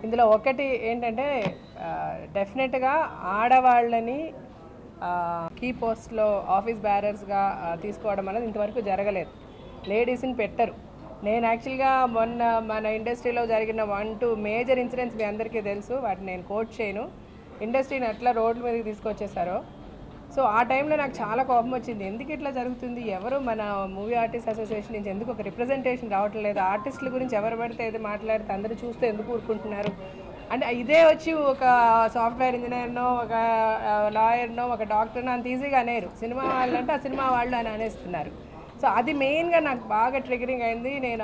ఇందులో ఒకటి ఏంటంటే డెఫినెట్గా ఆడవాళ్ళని కీ పోస్ట్లో ఆఫీస్ బ్యారర్స్గా తీసుకోవడం అనేది ఇంతవరకు జరగలేదు. లేడీస్ని పెట్టరు. నేను యాక్చువల్గా మొన్న మన ఇండస్ట్రీలో జరిగిన 1-2 మేజర్ ఇన్సిడెంట్స్ మీ అందరికీ తెలుసు, వాటిని నేను కోట్ చేయను. ఇండస్ట్రీని ఎట్లా రోడ్ల మీదకి తీసుకొచ్చేసారో. సో ఆ టైంలో నాకు చాలా కోపం వచ్చింది. ఎందుకు ఇట్లా జరుగుతుంది, ఎవరు మన మూవీ ఆర్టిస్ట్ అసోసియేషన్ నుంచి ఎందుకు ఒక రిప్రజెంటేషన్ రావటం లేదు, ఆర్టిస్టుల గురించి ఎవరు పడితే ఏదో మాట్లాడితే అందరూ చూస్తే ఎందుకు ఊరుకుంటున్నారు అంటే ఇదే వచ్చి ఒక సాఫ్ట్వేర్ ఇంజనీర్నో ఒక లాయర్నో ఒక డాక్టర్నో అంత ఈజీగా అనేరు. సినిమా వాళ్ళు అంటే ఆ సినిమా వాళ్ళు అని అనేస్తున్నారు. సో అది మెయిన్గా నాకు బాగా ట్రిగరింగ్ అయింది. నేను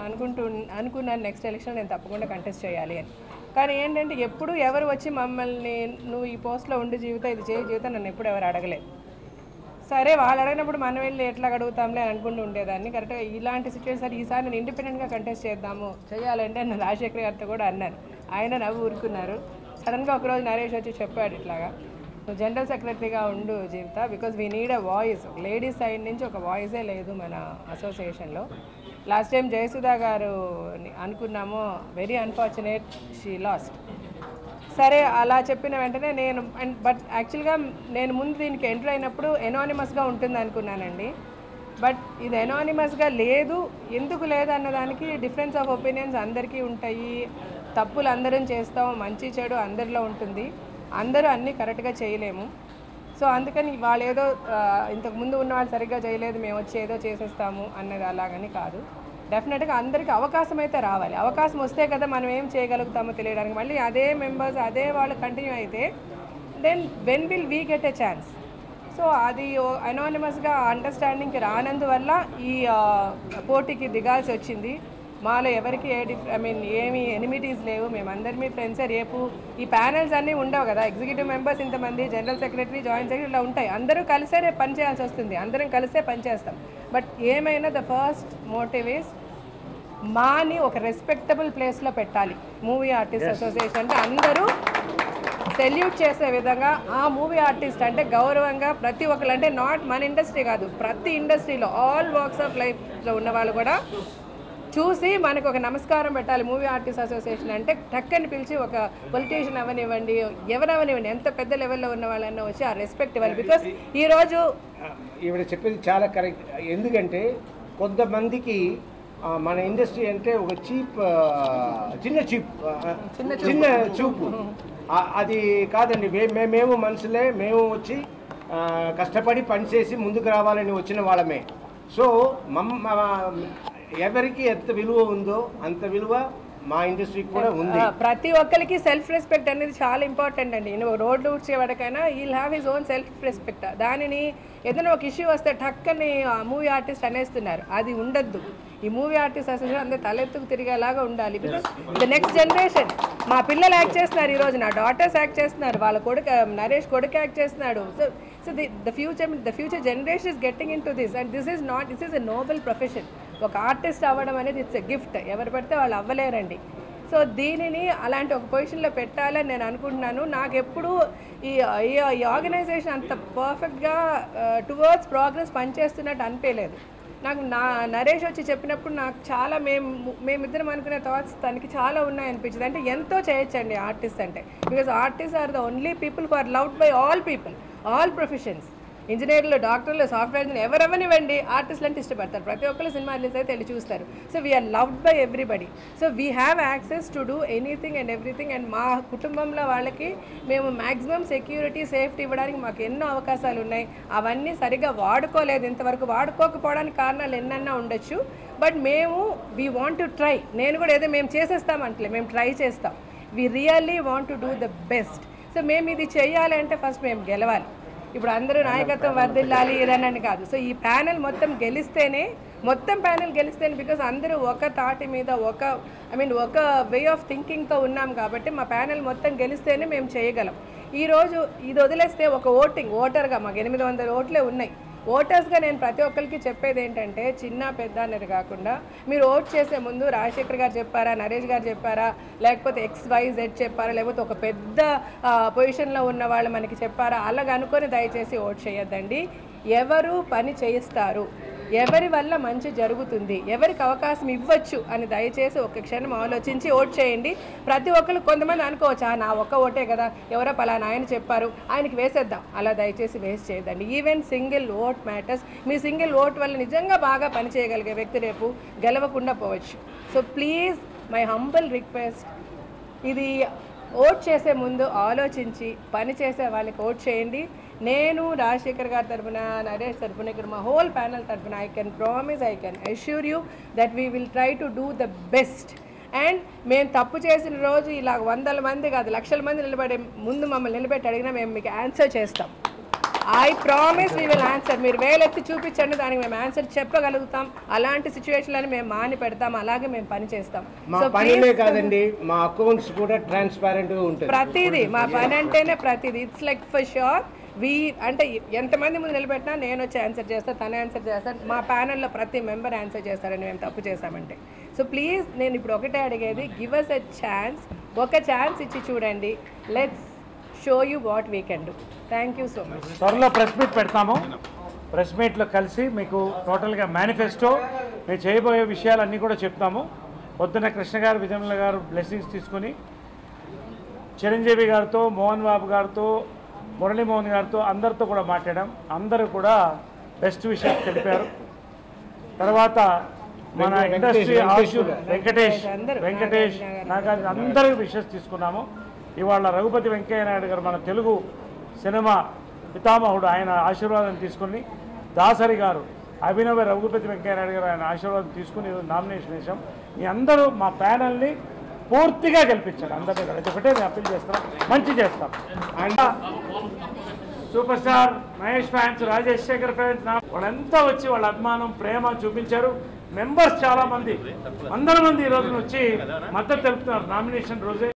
అనుకున్నాను నెక్స్ట్ ఎలక్షన్ నేను తప్పకుండా కంటెస్ట్ చేయాలి అని. కానీ ఏంటంటే ఎప్పుడు ఎవరు వచ్చి మమ్మల్ని నువ్వు ఈ పోస్ట్లో ఉండి జీవితం ఇది చేయి జీవితం నన్ను ఎప్పుడు ఎవరు అడగలేదు. సరే వాళ్ళు అడిగినప్పుడు మనం వెళ్ళి ఎట్లా అడుగుతాంలే అని అనుకుంటూ ఉండేదాన్ని. కరెక్ట్గా ఇలాంటి సిచ్యువేషన్ ఈసారి నేను ఇండిపెండెంట్గా కంటెస్ట్ చేద్దాము చేయాలంటే నేను రాజశేఖర్ గారితో కూడా అన్నాను. ఆయన నవ్వు ఊరుకున్నారు. సడన్గా ఒకరోజు నరేష్ వచ్చి చెప్పాడు, ఇట్లాగా నువ్వు జనరల్ సెక్రటరీగా ఉండు Jeevitha, because we need a voice. Ladies side నుంచి ఒక వాయిసే లేదు మన అసోసియేషన్లో. లాస్ట్ టైం జయసుధా గారు అనుకున్నాము, వెరీ అన్ఫార్చునేట్ షీ లాస్ట్. సరే అలా చెప్పిన వెంటనే నేను బట్ యాక్చువల్గా నేను ముందు దీనికి ఎంటర్ అయినప్పుడు ఎనానిమస్గా ఉంటుంది అనుకున్నానండి. బట్ ఇది ఎనానిమస్గా లేదు. ఎందుకు లేదు అన్నదానికి డిఫరెన్స్ ఆఫ్ ఒపీనియన్స్ అందరికీ ఉంటాయి. తప్పులు అందరం చేస్తాం, మంచి చెడు అందరిలో ఉంటుంది. అందరూ అన్నీ కరెక్ట్గా చేయలేము. సో అందుకని వాళ్ళు ఏదో ఇంతకుముందు ఉన్న వాళ్ళు సరిగ్గా చేయలేదు మేము వచ్చి ఏదో చేసేస్తాము అన్నది అలాగని కాదు. డెఫినెట్గా అందరికీ అవకాశం అయితే రావాలి. అవకాశం వస్తే కదా మనం ఏం చేయగలుగుతామో తెలియడానికి. మళ్ళీ అదే మెంబర్స్ అదే వాళ్ళు కంటిన్యూ అయితే then when will we get a chance. So అది అనానిమస్గా అండర్స్టాండింగ్కి రానందువల్ల ఈ పోటీకి దిగాల్సి వచ్చింది. మాలో ఎవరికి ఏమి ఎనిమిటీస్ లేవు, మేమందరిమీ ఫ్రెండ్సే. రేపు ఈ ప్యానెల్స్ అన్నీ ఉండవు కదా, ఎగ్జిక్యూటివ్ మెంబర్స్ ఇంతమంది, జనరల్ సెక్రటరీ, జాయింట్ సెక్రటరీ ఇలా ఉంటాయి. అందరూ కలిసే రేపు పనిచేయాల్సి వస్తుంది, అందరం కలిసే పనిచేస్తాం. బట్ ఏమైనా ద ఫస్ట్ మోటివ్ ఈస్ మాని ఒక రెస్పెక్టబుల్ ప్లేస్లో పెట్టాలి. మూవీ ఆర్టిస్ట్ అసోసియేషన్ అంటే అందరూ సెల్యూట్ చేసే విధంగా ఆ మూవీ ఆర్టిస్ట్ అంటే గౌరవంగా ప్రతి ఒక్కరు, అంటే నాట్ మన ఇండస్ట్రీ కాదు, ప్రతి ఇండస్ట్రీలో ఆల్ వాక్స్ ఆఫ్ లైఫ్లో ఉన్న వాళ్ళు కూడా చూసి మనకు ఒక నమస్కారం పెట్టాలి. మూవీ ఆర్టిస్ట్ అసోసియేషన్ అంటే టక్కని పిలిచి ఒక పొలిటీషియన్ అవనివ్వండి, ఎవరవనివ్వండి, ఎంత పెద్ద లెవెల్లో ఉన్న వాళ్ళన్నా వచ్చి ఆ రెస్పెక్ట్ ఇవ్వాలి. బికాస్ ఈరోజు ఈవిడ చెప్పేది చాలా కరెక్ట్. ఎందుకంటే కొంతమందికి మన ఇండస్ట్రీ అంటే ఒక చిన్న చూపు. అది కాదండి. మేము మనుషులే, మేము వచ్చి కష్టపడి పనిచేసి ముందుకు రావాలని వచ్చిన వాళ్ళమే. సో ఎవరికి ఎంత విలువ ఉందో అంత విలువ మా ఇండస్ట్రీకి కూడా ఉంది. ప్రతి ఒక్కరికి సెల్ఫ్ రెస్పెక్ట్ అనేది చాలా ఇంపార్టెంట్ అండి. నువ్వు రోడ్లు ఊడ్చేవాడికైనా he'll have his own self respect. దానిని ఏదైనా ఒక ఇష్యూ వస్తే టక్కని మూవీ ఆర్టిస్ట్ అనేస్తున్నారు, అది ఉండద్దు. ఈ మూవీ ఆర్టిస్ట్ అసోసియేషన్ అందరూ తలెత్తుకు తిరిగేలాగా ఉండాలి. బికాస్ ద నెక్స్ట్ జనరేషన్, మా పిల్లలు యాక్ట్ చేస్తున్నారు, ఈరోజు నా డాటర్స్ యాక్ట్ చేస్తున్నారు, వాళ్ళ కొడుకు నరేష్ కొడుకు యాక్ట్ చేస్తున్నాడు. So the future generation is getting in to this and this is a Nobel profession. ఒక ఆర్టిస్ట్ అవ్వడం అనేది ఇట్స్ ఎ గిఫ్ట్. ఎవరు పడితే వాళ్ళు అవ్వలేరండి. సో దీనిని అలాంటి ఒక పొజిషన్లో పెట్టాలని నేను అనుకుంటున్నాను. నాకు ఎప్పుడు ఈ ఆర్గనైజేషన్ అంత పర్ఫెక్ట్గా టువర్డ్స్ ప్రోగ్రెస్ పనిచేస్తున్నట్టు అనిపించలేదు. నాకు నరేష్ వచ్చి చెప్పినప్పుడు నాకు చాలా మేమిద్దరం అనుకునే థాట్స్ తనకి చాలా ఉన్నాయనిపించింది. అంటే ఎంతో చేయొచ్చండి ఆర్టిస్ట్ అంటే. Because artist are the only people who are loved by all people, all professions. ఇంజనీర్లు, డాక్టర్లు, సాఫ్ట్వేర్ ఇంజనీర్ ఎవరెవరినివ్వండి, ఆర్టిస్టులు అంటే ఇష్టపడతారు. ప్రతి ఒక్కరు సినిమా రిలీజ్ అయితే వెళ్ళి చూస్తారు. So we are loved by everybody. So we have access to do anything and everything. And మా కుటుంబంలో వాళ్ళకి మేము మ్యాక్సిమం సెక్యూరిటీ, సేఫ్టీ ఇవ్వడానికి మాకు ఎన్నో అవకాశాలు ఉన్నాయి. అవన్నీ సరిగ్గా వాడుకోలేదు ఇంతవరకు. వాడుకోకపోవడానికి కారణాలు ఎన్నన్నా ఉండొచ్చు. But we want to try. నేను కూడా ఏదో మేము చేసేస్తామంటలే, మేము ట్రై చేస్తాం. We really want to do the best. So మేము ఇది చేయాలి అంటే ఫస్ట్ మేము గెలవాలి. ఇప్పుడు అందరూ నాయకత్వం వర్ధిల్లాలి ఇదనని కాదు. సో ఈ ప్యానెల్ మొత్తం గెలిస్తేనే బికాజ్ అందరూ ఒక తాటి మీద ఒక వే ఆఫ్ థింకింగ్తో ఉన్నాం కాబట్టి మా ప్యానెల్ మొత్తం గెలిస్తేనే మేము చేయగలం. ఈరోజు ఇది వదిలేస్తే ఒక ఓటర్గా మాకు 800 ఓట్లే ఉన్నాయి. ఓటర్స్గా నేను ప్రతి ఒక్కరికి చెప్పేది ఏంటంటే, చిన్న పెద్ద అనేది కాకుండా మీరు ఓట్ చేసే ముందు రాజశేఖర్ గారు చెప్పారా, నరేష్ గారు చెప్పారా, లేకపోతే XYZ చెప్పారా, లేకపోతే ఒక పెద్ద పొజిషన్లో ఉన్న వాళ్ళు మనకి చెప్పారా, అలాగ అనుకొని దయచేసి ఓట్ చేయొద్దండి. ఎవరు పని చేయిస్తారు, ఎవరి వల్ల మంచి జరుగుతుంది, ఎవరికి అవకాశం ఇవ్వచ్చు అని దయచేసి ఒక క్షణం ఆలోచించి ఓట్ చేయండి. ప్రతి ఒక్కరు కొంతమంది అనుకోవచ్చు నా ఒక్క ఓటే కదా, ఎవరో పలానా ఆయన చెప్పారు ఆయనకి వేసేద్దాం, అలా దయచేసి వేస్ట్ చేయదండి. Even single vote matters. మీ సింగిల్ ఓట్ వల్ల నిజంగా బాగా పనిచేయగలిగే వ్యక్తి రేపు గెలవకుండా పోవచ్చు. So please my humble request, ఇది ఓట్ చేసే ముందు ఆలోచించి పని చేసే వాళ్ళకి ఓట్ చేయండి. నేను రాజశేఖర్ గారి తరఫున, నరేష్ తరఫున, ఇక్కడ మా హోల్ ప్యానల్ తరఫున I can promise, I can assure you that we will try to do the best. And మేము తప్పు చేసిన రోజు ఇలా 100 మంది కాదు 1,00,000 మంది నిలబడే ముందు మమ్మల్ని నిలబెట్టి అడిగినా మేము మీకు ఆన్సర్ చేస్తాం. I promise we will answer. మీరు వేలెత్తి చూపించండి, దానికి మేము ఆన్సర్ చెప్పగలుగుతాం. అలాంటి సిచ్యువేషన్లను మేము మాని పెడతాం, అలాగే మేము పని చేస్తాం. సో పనినే కాదండి, మా అకౌంట్స్ కూడా ట్రాన్స్పారెంట్ గా ఉంటుంది. ప్రతిదీ మా పని అంటేనే ప్రతిదీ ఇట్స్ లైక్ ఫర్ షూర్. అంటే ఎంతమంది ముందు నిలబెట్టినా నేను వచ్చి ఆన్సర్ చేస్తాను, తనే ఆన్సర్ చేస్తాను, మా ప్యానెల్లో ప్రతి మెంబర్ ఆన్సర్ చేస్తారని మేము తప్పు చేస్తామంటే. సో ప్లీజ్ నేను ఇప్పుడు ఒకటే అడిగేది, గివ్ అస్ ఎ ఛాన్స్. ఒక ఛాన్స్ ఇచ్చి చూడండి. Let's show you what we can do. Thank you so much. త్వరలో ప్రెస్ మీట్ పెడతాము. ప్రెస్ మీట్లో కలిసి మీకు టోటల్గా మేనిఫెస్టో, మేము చేయబోయే విషయాలన్నీ కూడా చెప్తాము. పొద్దున్న కృష్ణ గారు, విజయమల గారు బ్లెస్సింగ్స్ తీసుకొని చిరంజీవి గారితో, మోహన్ బాబు గారితో, మురళీమోహన్ గారితో అందరితో కూడా మాట్లాడాం. అందరూ కూడా బెస్ట్ విషయాలు తెలిపారు. తర్వాత మన ఇండస్ట్రీ ఆశులు వెంకటేష్ నాగార్జున అందరూ విషయస్ తీసుకున్నాము. ఇవాళ రఘుపతి వెంకయ్య నాయుడు గారు మన తెలుగు సినిమా పితామహుడు, ఆయన ఆశీర్వాదం తీసుకుని, దాసరి గారు అభినవ రఘుపతి వెంకయ్య నాయుడు గారు ఆయన ఆశీర్వాదం తీసుకుని ఈరోజు నామినేషన్ వేసాం. మీ అందరూ మా ప్యానల్ని పూర్తిగా గెలిపించారు. అందరినీ కూడా ఒకటే నేను అప్పీల్ చేస్తాను, మంచి చేస్తాం. And super star Mahesh fans, Rajasekhar fans వాళ్ళంతా వచ్చి వాళ్ళ అభిమానం, ప్రేమ చూపించారు. మెంబర్స్ చాలా మంది, 100 మంది ఈ రోజున వచ్చి మద్దతు తెలుపుతున్నారు నామినేషన్ రోజే.